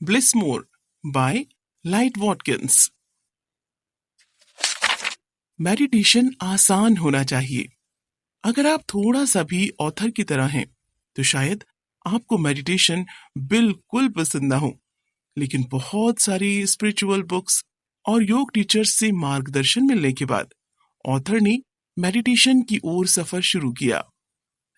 Bliss more by light Watkins. Meditation आसान होना चाहिए। अगर आप थोड़ा सा भी ऑथर की तरह हैं तो शायद आपको मेडिटेशन बिल्कुल पसंद ना हो, लेकिन बहुत सारी स्पिरिचुअल बुक्स और योग टीचर्स से मार्गदर्शन मिलने के बाद ऑथर ने मेडिटेशन की ओर सफर शुरू किया।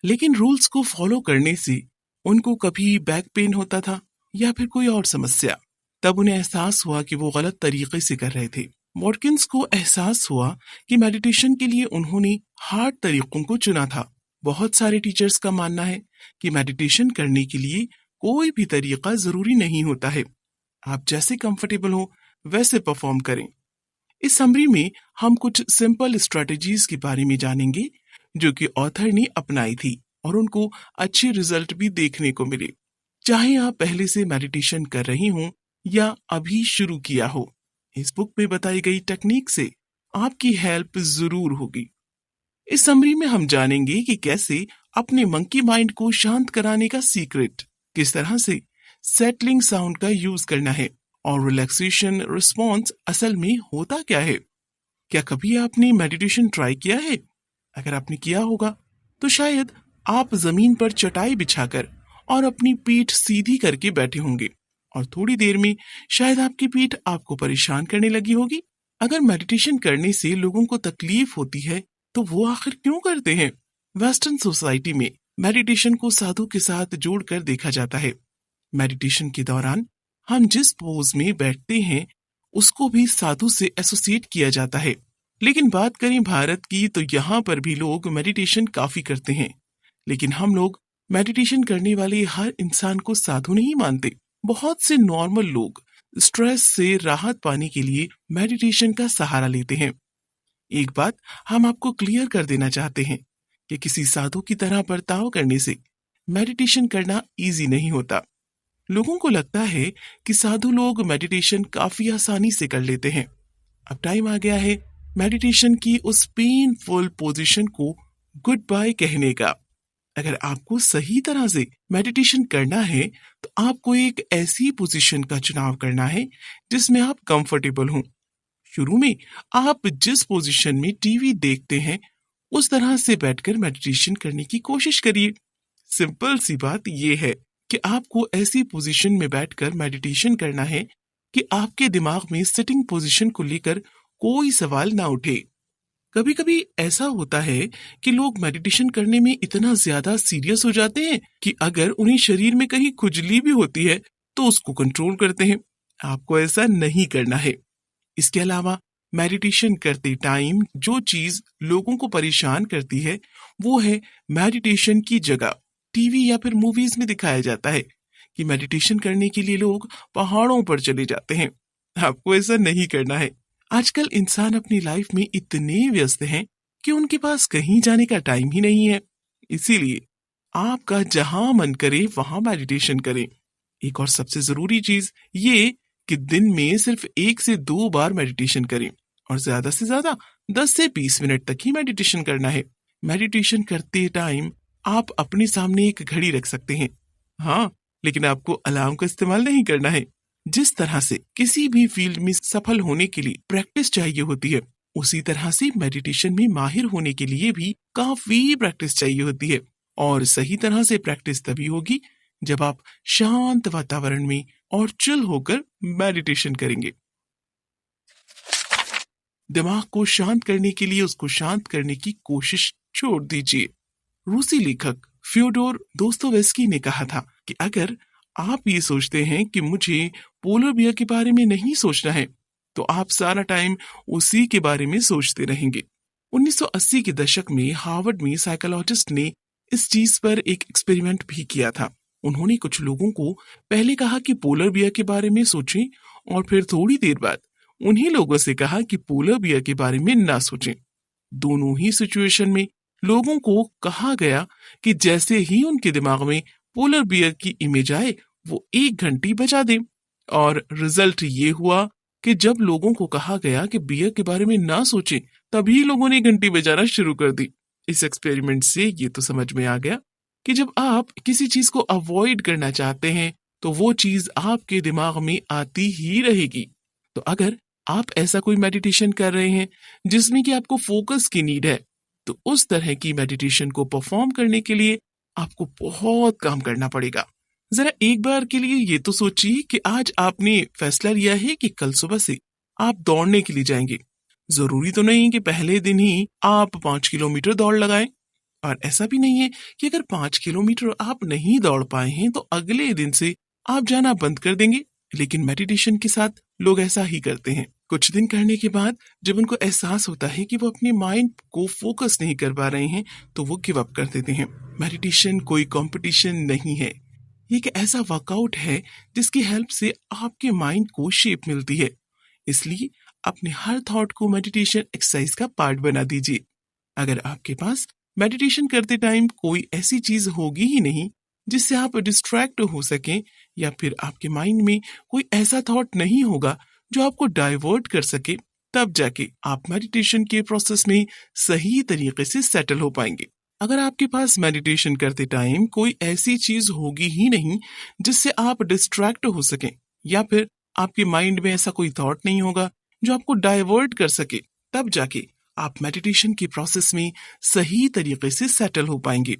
लेकिन रूल्स को फॉलो करने से उनको कभी बैक पेन होता था या फिर कोई और समस्या। तब उन्हें एहसास हुआ कि वो गलत तरीके से कर रहे थे। वॉटकिंस को एहसास हुआ कि मेडिटेशन के लिए उन्होंने हार्ड तरीकों को चुना था। बहुत सारे टीचर्स का मानना है कि मेडिटेशन करने के लिए कोई भी तरीका जरूरी नहीं होता है। आप जैसे कंफर्टेबल हो वैसे परफॉर्म करें। इस समरी में हम कुछ सिंपल स्ट्रेटजीज के बारे में जानेंगे जो कि ऑथर ने अपनाई थी और उनको अच्छे रिजल्ट भी देखने को मिले। चाहे आप पहले से मेडिटेशन कर रही हो या अभी शुरू किया हो, इस बुक में बताई गई टेक्निक से आपकी हेल्प जरूर होगी। इस समरी में हम जानेंगे कि कैसे अपने मंकी माइंड को शांत कराने का सीक्रेट, किस तरह से सेटलिंग साउंड का यूज करना है और रिलैक्सेशन रिस्पॉन्स असल में होता क्या है। क्या कभी आपने मेडिटेशन ट्राई किया है? अगर आपने किया होगा तो शायद आप जमीन पर चटाई बिछाकर और अपनी पीठ सीधी करके बैठे होंगे और थोड़ी देर में शायद आपकी पीठ आपको परेशान करने लगी होगी। अगर मेडिटेशन करने से लोगों को तकलीफ होती है तो वो आखिर क्यों करते हैं? वेस्टर्न सोसाइटी में मेडिटेशन को साधु के साथ जोड़कर देखा जाता है। मेडिटेशन के दौरान हम जिस पोज में बैठते हैं उसको भी साधु से एसोसिएट किया जाता है। लेकिन बात करें भारत की तो यहाँ पर भी लोग मेडिटेशन काफी करते हैं, लेकिन हम लोग मेडिटेशन करने वाले हर इंसान को साधु नहीं मानते। बहुत से नॉर्मल लोग स्ट्रेस से राहत पाने के लिए मेडिटेशन का सहारा लेते हैं। एक बात हम आपको क्लियर कर देना चाहते हैं कि किसी साधु की तरह बर्ताव करने से मेडिटेशन करना इजी नहीं होता। लोगों को लगता है कि साधु लोग मेडिटेशन काफी आसानी से कर लेते हैं। अब टाइम आ गया है मेडिटेशन की उस पेनफुल पोजीशन को गुड बाय कहने का। अगर आपको सही तरह से मेडिटेशन करना है तो आपको एक ऐसी पोजीशन का चुनाव करना है जिसमें आप कंफर्टेबल हों। शुरू में आप जिस पोजीशन में टीवी देखते हैं उस तरह से बैठकर मेडिटेशन करने की कोशिश करिए। सिंपल सी बात यह है कि आपको ऐसी पोजीशन में बैठकर मेडिटेशन करना है कि आपके दिमाग में सिटिंग पोजीशन को लेकर कोई सवाल ना उठे। कभी कभी ऐसा होता है कि लोग मेडिटेशन करने में इतना ज्यादा सीरियस हो जाते हैं कि अगर उन्हें शरीर में कहीं खुजली भी होती है तो उसको कंट्रोल करते हैं। आपको ऐसा नहीं करना है। इसके अलावा मेडिटेशन करते टाइम जो चीज लोगों को परेशान करती है वो है मेडिटेशन की जगह टीवी या फिर मूवीज में दिखाया जाता है कि मेडिटेशन करने के लिए लोग पहाड़ों पर चले जाते हैं। आपको ऐसा नहीं करना है। आजकल इंसान अपनी लाइफ में इतने व्यस्त हैं कि उनके पास कहीं जाने का टाइम ही नहीं है। इसीलिए आपका जहां मन करे वहां मेडिटेशन करें। एक और सबसे जरूरी चीज ये कि दिन में सिर्फ 1 से 2 बार मेडिटेशन करें और ज्यादा से ज्यादा 10 से 20 मिनट तक ही मेडिटेशन करना है। मेडिटेशन करते टाइम आप अपने सामने एक घड़ी रख सकते हैं, हाँ, लेकिन आपको अलार्म का इस्तेमाल नहीं करना है। जिस तरह से किसी भी फील्ड में सफल होने के लिए प्रैक्टिस चाहिए होती है, उसी तरह से मेडिटेशन में माहिर होने के लिए भी काफी प्रैक्टिस चाहिए होती है। और सही तरह से प्रैक्टिस तभी होगी जब आप शांत वातावरण में और चिल होकर मेडिटेशन करेंगे। दिमाग को शांत करने के लिए उसको शांत करने की कोशिश छोड़ दीजिए। रूसी लेखक फ्योडोर दोस्तोयेव्स्की ने कहा था कि अगर आप ये सोचते हैं कि मुझे पोलर बियर के बारे में नहीं सोचना है तो आप सारा टाइम उसी के बारे में सोचते रहेंगे। 1980 के दशक में हार्वर्ड में साइकोलॉजिस्ट ने इस चीज पर एक एक्सपेरिमेंट भी किया था। उन्होंने कुछ लोगों को पहले कहा कि पोलर बियर के बारे में सोचें और फिर थोड़ी देर बाद उन्हीं लोगों से कहा कि पोलर बियर के बारे में ना सोचें। दोनों ही सिचुएशन में लोगों को कहा गया कि जैसे ही उनके दिमाग में पोलर बियर की इमेज आए वो 1 घंटी बजा दें। और रिजल्ट ये हुआ कि जब लोगों को कहा गया कि बियर के बारे में ना सोचें तभी लोगों ने घंटी बजाना शुरू कर दी। इस एक्सपेरिमेंट से ये तो समझ में आ गया कि जब आप किसी चीज को अवॉइड करना चाहते हैं तो वो चीज आपके दिमाग में आती ही रहेगी। तो अगर आप ऐसा कोई मेडिटेशन कर रहे हैं जिसमें कि आपको फोकस की नीड है, तो उस तरह की मेडिटेशन को परफॉर्म करने के लिए आपको बहुत काम करना पड़ेगा। जरा एक बार के लिए ये तो सोचिए कि आज आपने फैसला लिया है कि कल सुबह से आप दौड़ने के लिए जाएंगे। जरूरी तो नहीं कि पहले दिन ही आप 5 किलोमीटर दौड़ लगाएं, और ऐसा भी नहीं है कि अगर 5 किलोमीटर आप नहीं दौड़ पाए हैं तो अगले दिन से आप जाना बंद कर देंगे। लेकिन मेडिटेशन के साथ लोग ऐसा ही करते हैं। कुछ दिन करने के बाद जब उनको एहसास होता है कि वो अपने माइंड को फोकस नहीं कर पा रहे हैं, तो वो गिव अप कर देते हैं। मेडिटेशन कोई कंपटीशन नहीं है, ये एक ऐसा वर्कआउट है जिसकी हेल्प से आपके माइंड को शेप मिलती है। इसलिए अपने हर थॉट को मेडिटेशन एक्सरसाइज का पार्ट बना दीजिए। अगर आपके पास मेडिटेशन करते टाइम कोई ऐसी चीज होगी ही नहीं जिससे आप डिस्ट्रैक्ट हो सकें, या फिर आपके माइंड में कोई ऐसा थॉट नहीं होगा जो आपको डाइवर्ट कर सके, तब जाके आप मेडिटेशन के प्रोसेस में सही तरीके से सेटल हो पाएंगे। अगर आपके पास मेडिटेशन करते टाइम कोई ऐसी चीज होगी ही नहीं जिससे आप डिस्ट्रैक्ट हो सकें, या फिर आपके माइंड में ऐसा कोई थॉट नहीं होगा जो आपको डाइवर्ट कर सके, तब जाके आप मेडिटेशन के प्रोसेस में सही तरीके से सेटल हो पाएंगे।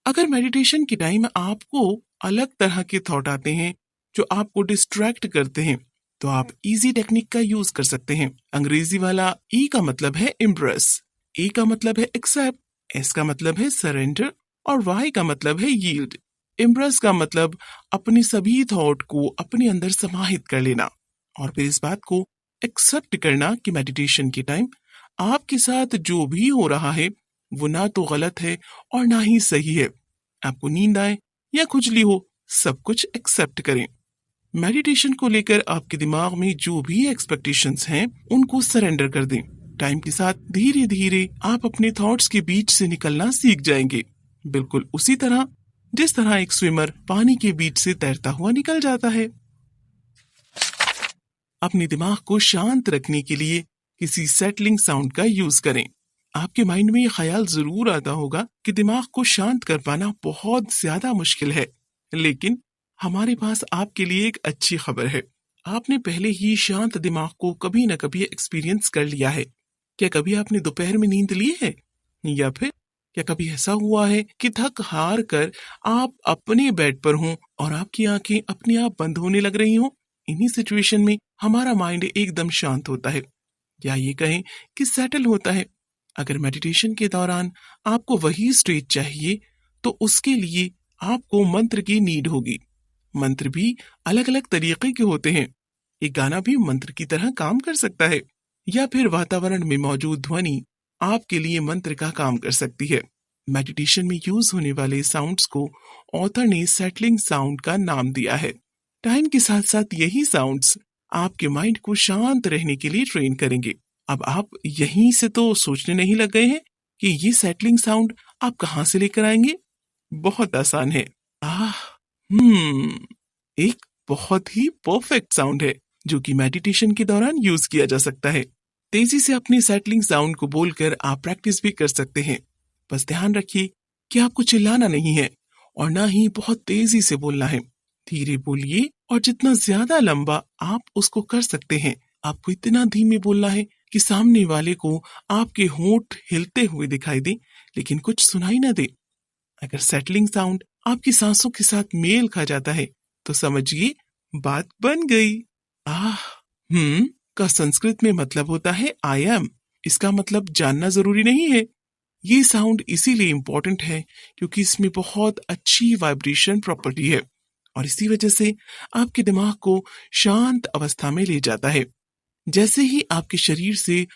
अगर मेडिटेशन के टाइम आपको अलग तरह के थॉट आते हैं जो आपको डिस्ट्रैक्ट करते हैं, तो आप इजी टेक्निक का यूज कर सकते हैं। अंग्रेजी वाला ई का मतलब है इम्प्रेस, ए का मतलब है एक्सेप्ट, एस का मतलब है सरेंडर, और वाई का मतलब है यील्ड। इम्प्रेस का मतलब अपने सभी थॉट को अपने अंदर समाहित कर लेना, और फिर इस बात को एक्सेप्ट करना कि मेडिटेशन के टाइम आपके साथ जो भी हो रहा है वो ना तो गलत है और ना ही सही है। आपको नींद आए या खुजली हो, सब कुछ एक्सेप्ट करें। मेडिटेशन को लेकर आपके दिमाग में जो भी एक्सपेक्टेशंस हैं उनको सरेंडर कर दें। टाइम के साथ धीरे धीरे आप अपने थॉट्स के बीच से निकलना सीख जाएंगे, बिल्कुल उसी तरह जिस तरह एक स्विमर पानी के बीच से तैरता हुआ निकल जाता है। अपने दिमाग को शांत रखने के लिए किसी सेटलिंग साउंड का यूज करें। आपके माइंड में ये ख्याल जरूर आता होगा कि दिमाग को शांत कर पाना बहुत ज्यादा मुश्किल है, लेकिन हमारे पास आपके लिए एक अच्छी खबर है। आपने पहले ही शांत दिमाग को कभी न कभी एक्सपीरियंस कर लिया है। क्या कभी आपने दोपहर में नींद ली है, या फिर क्या कभी ऐसा हुआ है कि थक हार कर आप अपने बेड पर हों और आपकी आंखें अपने आप बंद होने लग रही हों? इन्हीं सिचुएशन में हमारा माइंड एकदम शांत होता है, या ये कहें कि सेटल होता है। अगर मेडिटेशन के दौरान आपको वही स्टेज चाहिए, तो उसके लिए आपको मंत्र की नीड होगी। मंत्र भी अलग अलग तरीके के होते हैं। एक गाना भी मंत्र की तरह काम कर सकता है, या फिर वातावरण में मौजूद ध्वनि आपके लिए मंत्र का काम कर सकती है। मेडिटेशन में यूज होने वाले साउंड्स को ऑथर ने सेटलिंग साउंड का नाम दिया है। टाइम के साथ साथ यही साउंड्स आपके माइंड को शांत रहने के लिए ट्रेन करेंगे। अब आप यहीं से तो सोचने नहीं लग गए हैं कि ये सेटलिंग साउंड आप कहां से लेकर आएंगे? बहुत आसान है। आह, एक बहुत ही परफेक्ट साउंड है जो कि मेडिटेशन के दौरान यूज किया जा सकता है। तेजी से अपनी सेटलिंग साउंड को बोलकर आप प्रैक्टिस भी कर सकते हैं। बस ध्यान रखिए कि आपको चिल्लाना नहीं है और ना ही बहुत तेजी से बोलना है। धीरे बोलिए, और जितना ज्यादा लंबा आप उसको कर सकते हैं, आपको इतना धीमे बोलना है कि सामने वाले को आपके होंठ हिलते हुए दिखाई दे लेकिन कुछ सुनाई ना दे। अगर सेटलिंग साउंड आपकी सांसों के साथ मेल खा जाता है तो समझिए बात बन गई। आह, का संस्कृत में मतलब होता है आई एम। इसका मतलब जानना जरूरी नहीं है। ये साउंड इसीलिए इम्पोर्टेंट है क्योंकि इसमें बहुत अच्छी वाइब्रेशन प्रॉपर्टी है, और इसी वजह से आपके दिमाग को शांत अवस्था में ले जाता है। जैसे ही आपके शरीर से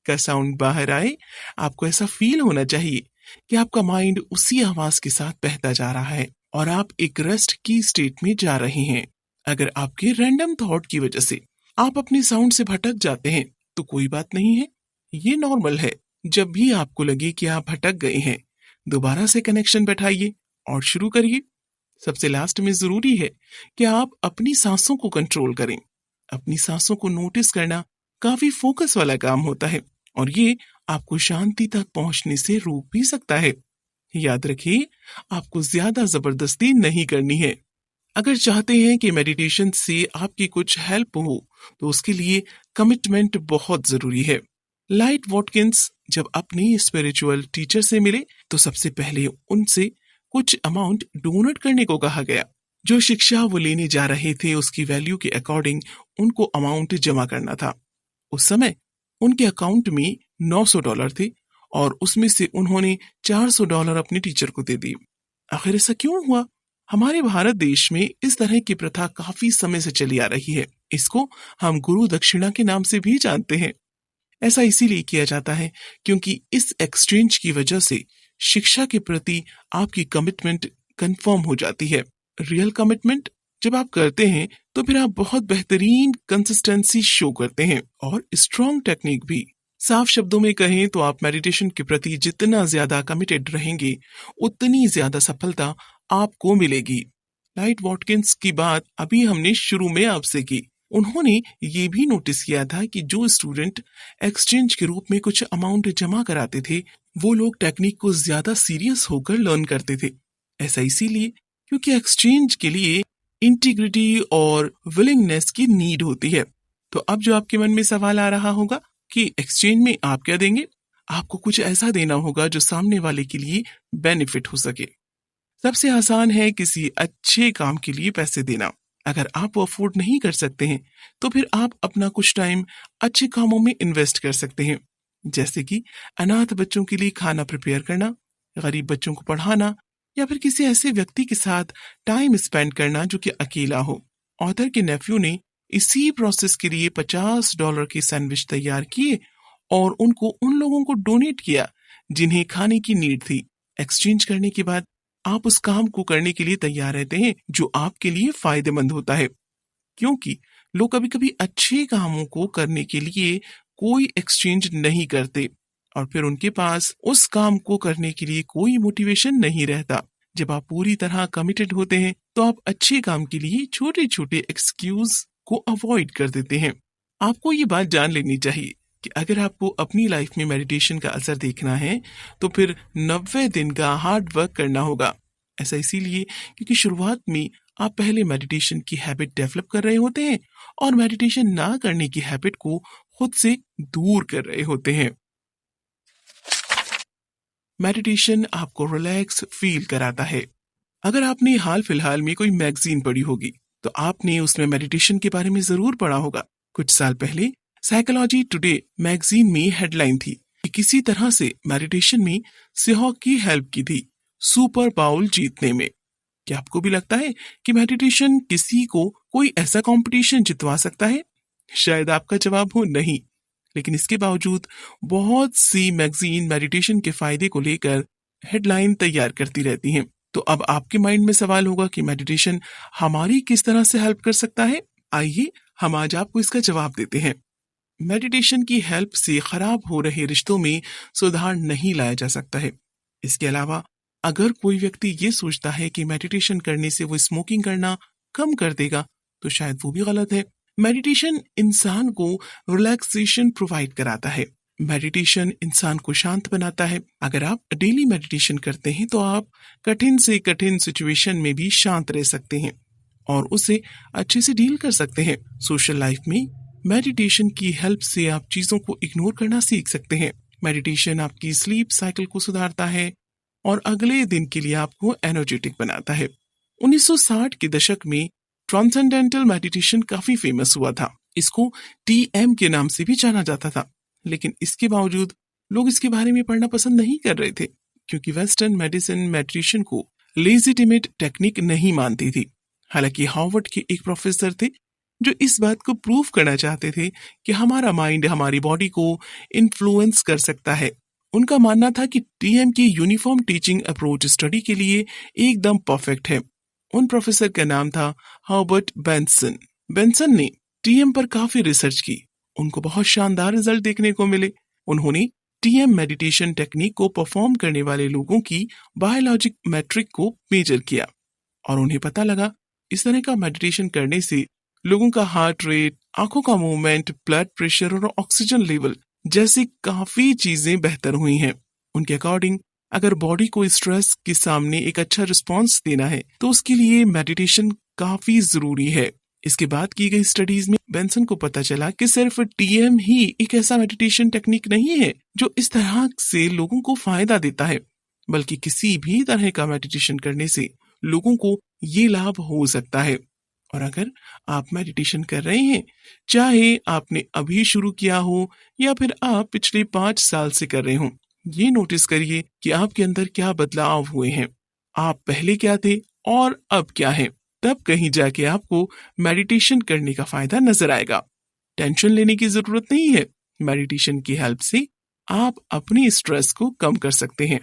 का साउंड बाहर आए, आपको ऐसा फील होना चाहिए कि आपका माइंड उसी आवाज के साथ बहता जा रहा है और आप एक रेस्ट की स्टेट में जा रहे हैं। अगर आपके रैंडम थॉट की वजह से आप अपने साउंड से भटक जाते हैं तो कोई बात नहीं है, ये नॉर्मल है। जब भी आपको लगे कि आप भटक गए हैं, दोबारा से कनेक्शन बैठाइए और शुरू करिए। सबसे लास्ट में जरूरी है कि आप अपनी सांसों को कंट्रोल करें। अपनी सांसों को नोटिस करना काफी फोकस वाला काम होता है, और ये आपको शांति तक पहुंचने से रोक भी सकता है। याद रखिए, आपको ज्यादा जबरदस्ती नहीं करनी है। अगर चाहते हैं कि मेडिटेशन से आपकी कुछ हेल्प हो, तो उसके लिए कमिटमेंट बहुत जरूरी है। लाइट वॉटकिंस जब अपनी स्पिरिचुअल टीचर से मिले तो सबसे पहले उनसे कुछ अमाउंट डोनेट करने को कहा गया। जो शिक्षा वो लेने जा रहे थे उसकी वैल्यू के अकॉर्डिंग उनको अमाउंट जमा करना था। उस समय उनके अकाउंट में $900 थे और उसमें से उन्होंने $400 अपने टीचर को दे दिए। आखिर ऐसा क्यों हुआ? हमारे भारत देश में इस तरह की प्रथा काफी समय से चली आ रही है। इसको हम गुरु दक्षिणा के नाम से भी जानते हैं। ऐसा इसीलिए किया जाता है क्योंकि इस एक्सचेंज की वजह से शिक्षा के प्रति आपकी कमिटमेंट कंफर्म हो जाती है। रियल कमिटमेंट जब आप करते हैं तो फिर आप बहुत बेहतरीन कंसिस्टेंसी शो करते हैं और स्ट्रॉन्ग टेक्निक भी। साफ शब्दों में कहें तो आप मेडिटेशन के प्रति जितना ज्यादा कमिटेड रहेंगे उतनी ज्यादा सफलता आपको मिलेगी। लाइट वॉटकिंस की बात अभी हमने शुरू में आपसे की। उन्होंने ये भी नोटिस किया था कि जो स्टूडेंट एक्सचेंज के रूप में कुछ अमाउंट जमा कराते थे वो लोग टेक्निक को ज्यादा सीरियस होकर लर्न करते थे। ऐसा इसीलिए क्योंकि एक्सचेंज के लिए इंटीग्रिटी और विलिंगनेस की नीड होती है। तो अब जो आपके मन में सवाल आ रहा होगा कि एक्सचेंज में आप क्या देंगे? आपको कुछ ऐसा देना होगा जो सामने वाले के लिए बेनिफिट हो सके। सबसे आसान है किसी अच्छे काम के लिए पैसे देना। अगर आप वो अफोर्ड नहीं कर सकते हैं तो फिर आप अपना कुछ टाइम अच्छे कामों में इन्वेस्ट कर सकते हैं, जैसे कि अनाथ बच्चों के लिए खाना प्रिपेयर करना, गरीब बच्चों को पढ़ाना या फिर किसी ऐसे व्यक्ति के साथ टाइम स्पेंड करना जो कि अकेला हो। ऑथर के नेफ्यू ने इसी प्रोसेस के लिए $50 के सैंडविच तैयार किए और उनको उन लोगों को डोनेट किया जिन्हें खाने की नीड थी। एक्सचेंज करने के बाद आप उस काम को करने के लिए तैयार रहते हैं जो आपके लिए फायदेमंद होता है, क्योंकि लोग कभी कभी अच्छे कामों को करने के लिए कोई एक्सचेंज नहीं करते और फिर उनके पास उस काम को करने के लिए कोई मोटिवेशन नहीं रहता। जब आप पूरी तरह कमिटेड होते हैं तो आप अच्छे काम के लिए छोटे छोटे एक्सक्यूज को अवॉइड कर देते हैं। आपको ये बात जान लेनी चाहिए कि अगर आपको अपनी लाइफ में मेडिटेशन का असर देखना है तो फिर 90 दिन का हार्ड वर्क करना होगा। ऐसा इसीलिए क्योंकि शुरुआत में आप पहले मेडिटेशन की हैबिट डेवलप कर रहे होते हैं और मेडिटेशन ना करने की हैबिट को खुद से दूर कर रहे होते हैं। मेडिटेशन आपको रिलैक्स फील कराता है। अगर आपने हाल फिलहाल में कोई मैगजीन पढ़ी होगी तो आपने उसमें मेडिटेशन के बारे में जरूर पढ़ा होगा। कुछ साल पहले साइकोलॉजी टुडे मैगजीन में हेडलाइन थी कि किसी तरह से मेडिटेशन में सेहॉग की हेल्प की थी सुपर बाउल जीतने में। क्या आपको भी लगता है कि मेडिटेशन किसी को कोई ऐसा कंपटीशन जितवा सकता है? शायद आपका जवाब हो नहीं, लेकिन इसके बावजूद बहुत सी मैगजीन मेडिटेशन के फायदे को लेकर हेडलाइन तैयार करती रहती हैं। तो अब आपके माइंड में सवाल होगा कि मेडिटेशन हमारी किस तरह से हेल्प कर सकता है। आइए हम आज आपको इसका जवाब देते हैं। मेडिटेशन की हेल्प से खराब हो रहे रिश्तों में सुधार नहीं लाया जा सकता है। इसके अलावा अगर कोई व्यक्ति ये सोचता है कि मेडिटेशन करने से वो स्मोकिंग करना कम कर देगा तो शायद वो भी गलत है। मेडिटेशन इंसान को रिलैक्सेशन प्रोवाइड कराता है। मेडिटेशन इंसान को शांत बनाता है। अगर आप डेली मेडिटेशन करते हैं तो आप कठिन से कठिन सिचुएशन में भी शांत रह सकते हैं और उसे अच्छे से डील कर सकते हैं। सोशल लाइफ में मेडिटेशन की हेल्प से आप चीजों को इग्नोर करना सीख सकते हैं। मेडिटेशन आपकी स्लीप साइकिल को सुधारता है और अगले दिन के लिए आपको एनर्जेटिक बनाता है। 1960 के दशक में ट्रांसेंडेंटल मेडिटेशन काफी फेमस हुआ था। इसको TM के नाम से भी जाना जाता था, लेकिन इसके बावजूद लोग इसके बारे में पढ़ना पसंद नहीं कर रहे थे क्योंकि वेस्टर्न मेडिसिन मेडिटेशन को लेजिटिमेट टेक्निक नहीं मानती थी। हालांकि हार्वर्ड के एक प्रोफेसर थे जो इस बात को प्रूव करना चाहते थे कि हमारा माइंड हमारी बॉडी को इन्फ्लुएंस कर सकता है। उनका मानना था कि TM की यूनिफॉर्म टीचिंग अप्रोच स्टडी के लिए एकदम परफेक्ट है। उन प्रोफेसर का नाम था हर्बर्ट बेंसन। बेंसन ने TM पर काफी रिसर्च की। उनको बहुत शानदार रिजल्ट देखने को मिले। उन्होंने TM मेडिटेशन टेक्निक को परफॉर्म करने वाले लोगों की बायोलॉजिक मैट्रिक को मेजर किया और उन्हें पता लगा इस तरह का मेडिटेशन करने से लोगों का हार्ट रेट, आंखों का मूवमेंट, ब्लड प्रेशर और ऑक्सीजन लेवल जैसी काफी चीजें बेहतर हुई हैं। उनके अकॉर्डिंग अगर बॉडी को स्ट्रेस के सामने एक अच्छा रिस्पॉन्स देना है तो उसके लिए मेडिटेशन काफी जरूरी है। इसके बाद की गई स्टडीज में बेंसन को पता चला कि सिर्फ टीएम ही एक ऐसा मेडिटेशन टेक्निक नहीं है जो इस तरह से लोगों को फायदा देता है, बल्कि किसी भी तरह का मेडिटेशन करने से लोगों को ये लाभ हो सकता है। और अगर आप मेडिटेशन कर रहे हैं, चाहे आपने अभी शुरू किया हो या फिर आप पिछले 5 साल से कर रहे हो, ये नोटिस करिए कि आपके अंदर क्या बदलाव हुए हैं, आप पहले क्या थे और अब क्या है। तब कहीं जाके आपको मेडिटेशन करने का फायदा नजर आएगा। टेंशन लेने की जरूरत नहीं है। मेडिटेशन की हेल्प से आप अपनी स्ट्रेस को कम कर सकते हैं।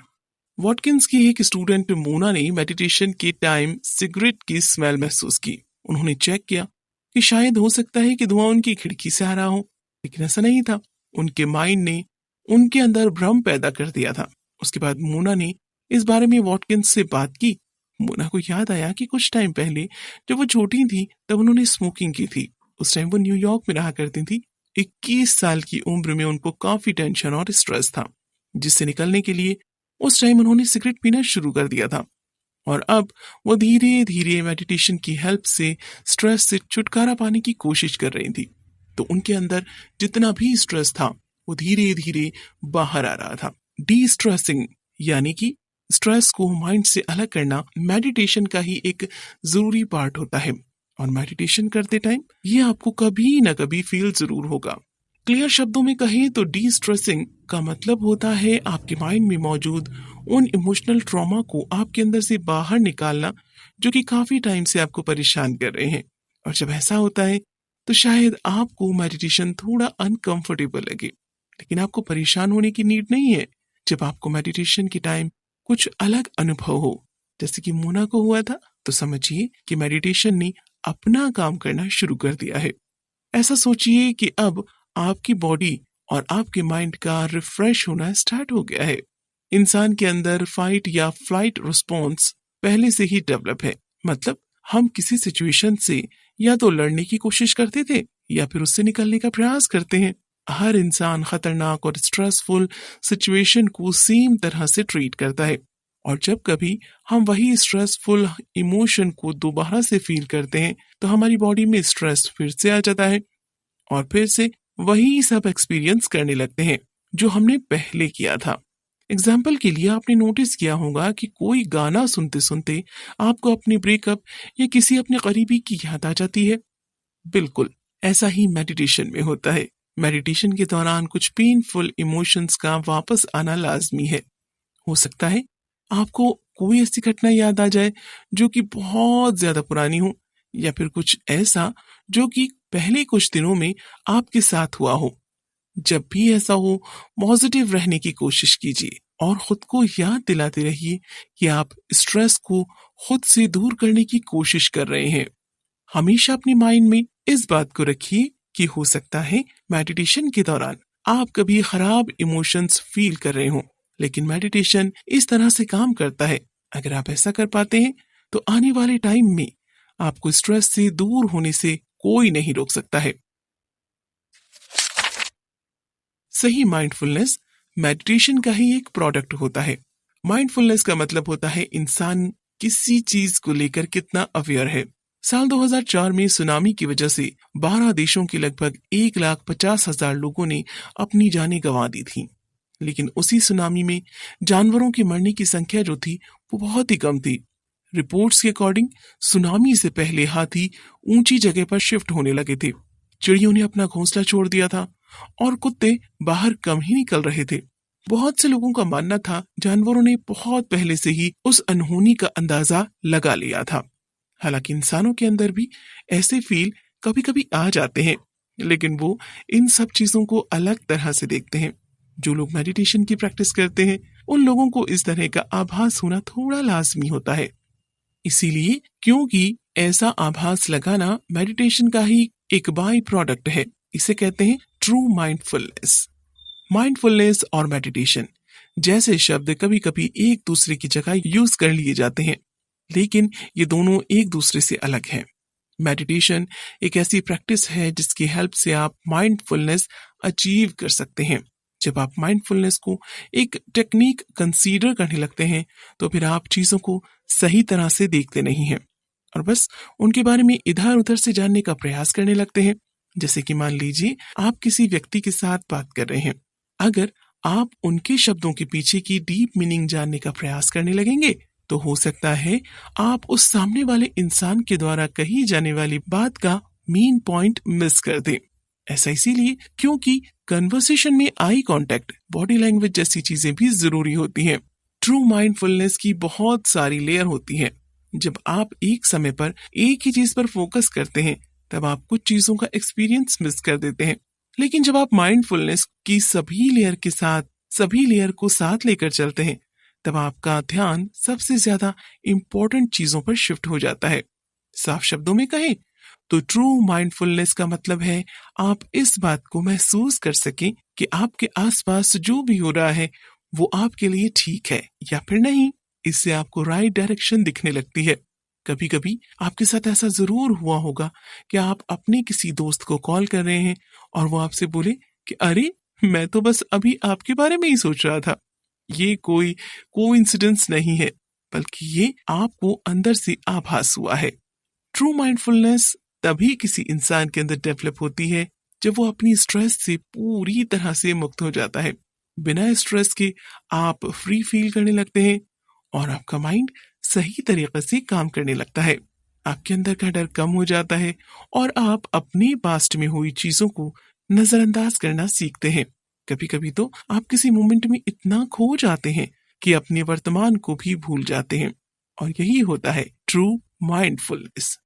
वॉटकिंस की एक स्टूडेंट मोना ने मेडिटेशन के टाइम सिगरेट की स्मेल महसूस की। उन्होंने चेक किया कि शायद हो सकता है कि धुआं उनकी खिड़की से आ रहा हो, लेकिन ऐसा नहीं था। उनके माइंड ने उनके अंदर भ्रम पैदा कर दिया था। उसके बाद मोना ने इस बारे में वॉटकिंस से बात की। मोना को याद आया कि कुछ टाइम पहले जब वो छोटी थी तब उन्होंने स्मोकिंग की थी। उस टाइम वो न्यूयॉर्क में रहा करती थी। 21 साल की उम्र में उनको काफी टेंशन और स्ट्रेस था, जिससे निकलने के लिए उस टाइम उन्होंने सिगरेट पीना शुरू कर दिया था। और अब वो धीरे धीरे मेडिटेशन की हेल्प से स्ट्रेस से छुटकारा पाने की कोशिश कर रही थी। तो उनके अंदर जितना भी स्ट्रेस था वो धीरे धीरे बाहर आ रहा था। डी स्ट्रेसिंग यानी कि स्ट्रेस को माइंड से अलग करना मेडिटेशन का ही एक जरूरी पार्ट होता है। और मेडिटेशन करते टाइम ये आपको कभी ना कभी फील जरूर होगा। क्लियर शब्दों में कहें तो डी स्ट्रेसिंग का मतलब होता है आपके माइंड में मौजूद उन इमोशनल ट्रॉमा को आपके अंदर से बाहर निकालना जो कि काफी टाइम से आपको परेशान कर रहे हैं। और जब ऐसा होता है तो शायद आपको मेडिटेशन थोड़ा अनकंफर्टेबल लगे, लेकिन आपको परेशान होने की नीड नहीं है। जब आपको मेडिटेशन के टाइम कुछ अलग अनुभव हो, जैसे कि मोना को हुआ था, तो समझिए कि मेडिटेशन ने अपना काम करना शुरू कर दिया है। ऐसा सोचिए कि अब आपकी बॉडी और आपके माइंड का रिफ्रेश होना स्टार्ट हो गया है। इंसान के अंदर फाइट या फ्लाइट रिस्पॉन्स पहले से ही डेवलप है। मतलब हम किसी सिचुएशन से या तो लड़ने की कोशिश करते थे या फिर उससे निकलने का प्रयास करते हैं। हर इंसान खतरनाक और स्ट्रेसफुल सिचुएशन को सेम तरह से ट्रीट करता है। और जब कभी हम वही स्ट्रेसफुल इमोशन को दोबारा से फील करते हैं तो हमारी बॉडी में स्ट्रेस फिर से आ जाता है और फिर से वही सब एक्सपीरियंस करने लगते हैं जो हमने पहले किया था। एग्जाम्पल के लिए आपने नोटिस किया होगा कि कोई गाना सुनते सुनते आपको अपनी ब्रेकअप या किसी अपने करीबी की याद आ जाती है। बिल्कुल ऐसा ही मेडिटेशन में होता है। मेडिटेशन के दौरान कुछ पेनफुल इमोशंस का वापस आना लाजमी है। हो सकता है आपको कोई ऐसी घटना याद आ जाए जो कि बहुत ज्यादा पुरानी हो, या फिर कुछ ऐसा जो कि पहले कुछ दिनों में आपके साथ हुआ हो। जब भी ऐसा हो, पॉजिटिव रहने की कोशिश कीजिए और खुद को याद दिलाते रहिए कि आप स्ट्रेस को खुद से दूर करने की कोशिश कर रहे हैं। हमेशा अपने माइंड में इस बात को रखिए कि हो सकता है मेडिटेशन के दौरान आप कभी खराब इमोशंस फील कर रहे हो, लेकिन मेडिटेशन इस तरह से काम करता है। अगर आप ऐसा कर पाते हैं तो आने वाले टाइम में आपको स्ट्रेस से दूर होने से कोई नहीं रोक सकता है। सही माइंडफुलनेस मेडिटेशन का ही एक प्रोडक्ट होता है। माइंडफुलनेस का मतलब होता है इंसान किसी चीज को लेकर कितना अवेयर है। साल 2004 में सुनामी की वजह से 12 देशों के लगभग 1,50,000 लोगों ने अपनी जानें गंवा दी थी। लेकिन उसी सुनामी में जानवरों के मरने की संख्या जो थी वो बहुत ही कम थी। रिपोर्ट्स के अकॉर्डिंग सुनामी से पहले हाथी ऊंची जगह पर शिफ्ट होने लगे थे, चिड़ियों ने अपना घोंसला छोड़ दिया था और कुत्ते बाहर कम ही निकल रहे थे। बहुत से लोगों का मानना था जानवरों ने बहुत पहले से ही उस अनहोनी का अंदाजा लगा लिया था। हालांकि इंसानों के अंदर भी ऐसे फील कभी कभी आ जाते हैं, लेकिन वो इन सब चीजों को अलग तरह से देखते हैं। जो लोग मेडिटेशन की प्रैक्टिस करते हैं उन लोगों को इस तरह का आभास होना थोड़ा लाजमी होता है। इसीलिए क्योंकि ऐसा आभास लगाना मेडिटेशन का ही एक बाई प्रोडक्ट है, इसे कहते हैं ट्रू माइंडफुलनेस। माइंडफुलनेस और मेडिटेशन जैसे शब्द कभी कभी एक दूसरे की जगह यूज कर लिए जाते हैं, लेकिन ये दोनों एक दूसरे से अलग हैं। मेडिटेशन एक ऐसी प्रैक्टिस है जिसकी हेल्प से आप माइंडफुलनेस अचीव कर सकते हैं। जब आप माइंडफुलनेस को एक टेक्निक कंसीडर करने लगते हैं तो फिर आप चीजों को सही तरह से देखते नहीं हैं और बस उनके बारे में इधर उधर से जानने का प्रयास करने लगते हैं। जैसे कि मान लीजिए आप किसी व्यक्ति के साथ बात कर रहे हैं, अगर आप उनके शब्दों के पीछे की डीप मीनिंग जानने का प्रयास करने लगेंगे तो हो सकता है आप उस सामने वाले इंसान के द्वारा कही जाने वाली बात का मेन पॉइंट मिस कर दें। ऐसा इसीलिए क्योंकि कन्वर्सेशन में आई कांटेक्ट, बॉडी लैंग्वेज जैसी चीजें भी जरूरी होती हैं। ट्रू माइंडफुलनेस की बहुत सारी लेयर होती हैं। जब आप एक समय पर एक ही चीज पर फोकस करते हैं तब आप कुछ चीजों का एक्सपीरियंस मिस कर देते हैं, लेकिन जब आप माइंडफुलनेस की सभी लेयर को साथ लेकर चलते हैं तब आपका ध्यान सबसे ज्यादा इम्पोर्टेंट चीजों पर शिफ्ट हो जाता है। साफ शब्दों में कहें तो ट्रू माइंडफुलनेस का मतलब है आप इस बात को महसूस कर सकें कि आपके आसपास जो भी हो रहा है वो आपके लिए ठीक है या फिर नहीं। इससे आपको राइट डायरेक्शन दिखने लगती है। कभी कभी आपके साथ ऐसा जरूर हुआ होगा कि आप अपने किसी दोस्त को कॉल कर रहे हैं और वो आपसे बोले कि अरे मैं तो बस अभी आपके बारे में ही सोच रहा था। ये कोई कोइंसिडेंस नहीं है, बल्कि ये आपको अंदर से आभास हुआ है। ट्रू माइंडफुलनेस तभी किसी इंसान के अंदर डेवलप होती है जब वो अपनी स्ट्रेस से पूरी तरह से मुक्त हो जाता है। बिना स्ट्रेस के आप फ्री फील करने लगते हैं और आपका माइंड सही तरीके से काम करने लगता है। आपके अंदर का डर कम हो जाता है और आप अपने पास्ट में हुई चीजों को नजरअंदाज करना सीखते हैं। कभी कभी तो आप किसी मोमेंट में इतना खो जाते हैं कि अपने वर्तमान को भी भूल जाते हैं, और यही होता है ट्रू माइंडफुलनेस।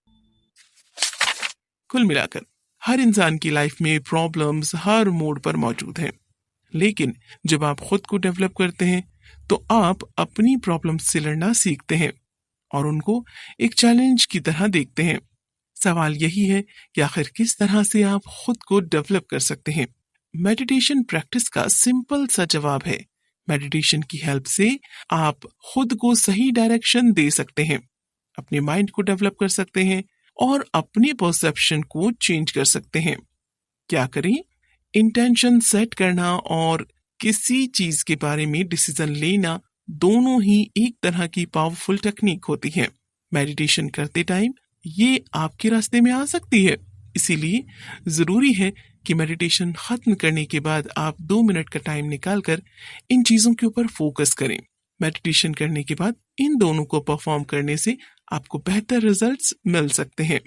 कुल मिलाकर हर इंसान की लाइफ में प्रॉब्लम्स हर मोड पर मौजूद हैं, लेकिन जब आप खुद को डेवलप करते हैं तो आप अपनी प्रॉब्लम्स से लड़ना सीखते हैं और उनको एक चैलेंज की तरह देखते हैं। सवाल यही है कि आखिर किस तरह से आप खुद को डेवलप कर सकते हैं। मेडिटेशन प्रैक्टिस का सिंपल सा जवाब है, मेडिटेशन की हेल्प से आप खुद को सही डायरेक्शन दे सकते हैं, अपने माइंड को डेवलप कर सकते हैं और अपनी परसेप्शन को चेंज कर सकते हैं। क्या करें? इंटेंशन सेट करना और किसी चीज के बारे में डिसीजन लेना दोनों ही एक तरह की पावरफुल टेक्निक होती है। मेडिटेशन करते टाइम ये आपके रास्ते में आ सकती है, इसीलिए जरूरी है कि मेडिटेशन खत्म करने के बाद आप 2 मिनट का टाइम निकालकर इन चीजों के ऊपर फोकस करें। मेडिटेशन करने के बाद इन दोनों को परफॉर्म करने से आपको बेहतर रिजल्ट्स मिल सकते हैं।